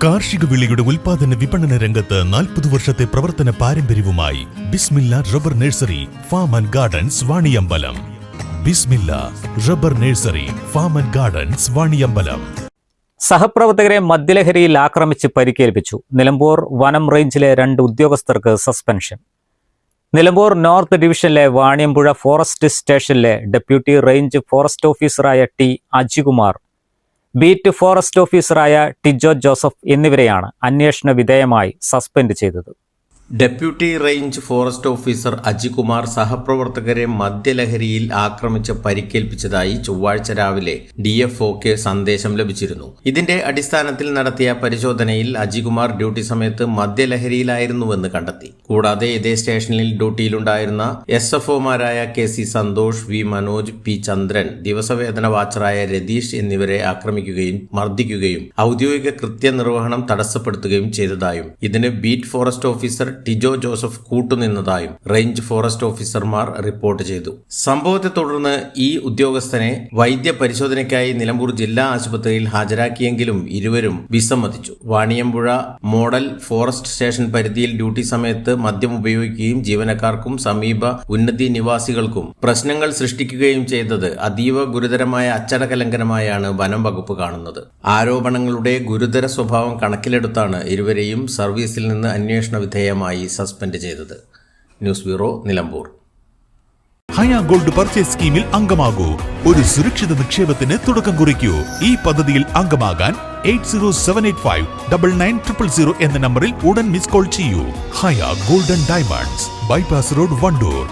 കാർഷിക വിളയുടെ ഉൽപാദന വിപണന രംഗത്ത് 40 വർഷത്തെ പ്രവർത്തന പാരമ്പര്യവുമായി Bismillah rubber nursery farm and gardens Vaniyambalam. Bismillah rubber nursery farm and gardens Vaniyambalam. സഹപ്രവർത്തകരെ മദ്യലഹരിയിൽ ആക്രമിച്ച് പരിക്കേൽപ്പിച്ചു. നിലമ്പൂർ വനം റേഞ്ചിലെ 2 ഉദ്യോഗസ്ഥർക്ക് സസ്പെൻഷൻ. നിലമ്പൂർ നോർത്ത് ഡിവിഷനിലെ വാണിയമ്പുഴ ഫോറസ്റ്റ് സ്റ്റേഷനിലെ ഡെപ്യൂട്ടി റേഞ്ച് ഫോറസ്റ്റ് ഓഫീസറായ ടി അജികുമാർ, ബീറ്റ് ഫോറസ്റ്റ് ഓഫീസറായ ടിജോ ജോസഫ് എന്നിവരെയാണ് അന്വേഷണ വിധേയമായി സസ്പെൻഡ് ചെയ്തത്. Deputy range forest officer Ajikumar സഹപ്രവർത്തകരെ മദ്യലഹരിയിൽ ആക്രമിച്ച് പരിക്കേൽപ്പിച്ചതായി ചൊവ്വാഴ്ച രാവിലെ DFOക്ക് സന്ദേശം ലഭിച്ചിരുന്നു. ഇതിന്റെ അടിസ്ഥാനത്തിൽ നടത്തിയ പരിശോധനയിൽ അജികുമാർ ഡ്യൂട്ടി സമയത്ത് മദ്യലഹരിയിലായിരുന്നുവെന്ന് കണ്ടെത്തി. കൂടാതെ ഇതേ സ്റ്റേഷനിൽ ഡ്യൂട്ടിയിലുണ്ടായിരുന്ന SFOമാരായ KC Santhosh, V Manoj, P ചന്ദ്രൻ, ദിവസവേതന വാച്ചറായ രതീഷ് എന്നിവരെ ആക്രമിക്കുകയും മർദ്ദിക്കുകയും ഔദ്യോഗിക കൃത്യനിർവഹണം തടസ്സപ്പെടുത്തുകയും ചെയ്തതായും ഇതിന് beat forest officer Tijo Joseph കൂട്ടുനിന്നതായും റേഞ്ച് ഫോറസ്റ്റ് ഓഫീസർമാർ റിപ്പോർട്ട് ചെയ്തു. സംഭവത്തെ തുടർന്ന് ഈ ഉദ്യോഗസ്ഥനെ വൈദ്യ പരിശോധനയ്ക്കായി നിലമ്പൂർ ജില്ലാ ആശുപത്രിയിൽ ഹാജരാക്കിയെങ്കിലും ഇരുവരും വിസമ്മതിച്ചു. വാണിയമ്പുഴ മോഡൽ ഫോറസ്റ്റ് സ്റ്റേഷൻ പരിധിയിൽ ഡ്യൂട്ടി സമയത്ത് മദ്യം ഉപയോഗിക്കുകയും ജീവനക്കാർക്കും സമീപ ഉന്നതി നിവാസികൾക്കും പ്രശ്നങ്ങൾ സൃഷ്ടിക്കുകയും ചെയ്തത് അതീവ ഗുരുതരമായ അച്ചടക്ക ലംഘനമായാണ് വനം വകുപ്പ് കാണുന്നത്. ആരോപണങ്ങളുടെ ഗുരുതര സ്വഭാവം കണക്കിലെടുത്താണ് ഇരുവരെയും സർവീസിൽ നിന്ന് അന്വേഷണ വിധേയമായി സസ്പെൻഡ് ചെയ്തത്. News bureau, Nilambur. Haya gold purchase സ്കീമിൽ അംഗമാകൂ. ഒരു സുരക്ഷിത നിക്ഷേപത്തിന് തുടക്കം കുറിക്കൂ. ഈ പദ്ധതിയിൽ അംഗമാകാൻ 8078599000 എന്ന നമ്പറിൽ ഉടൻ മിസ് കോൾ ചെയ്യൂ. Haya golden diamonds, bypass road, Wandoor.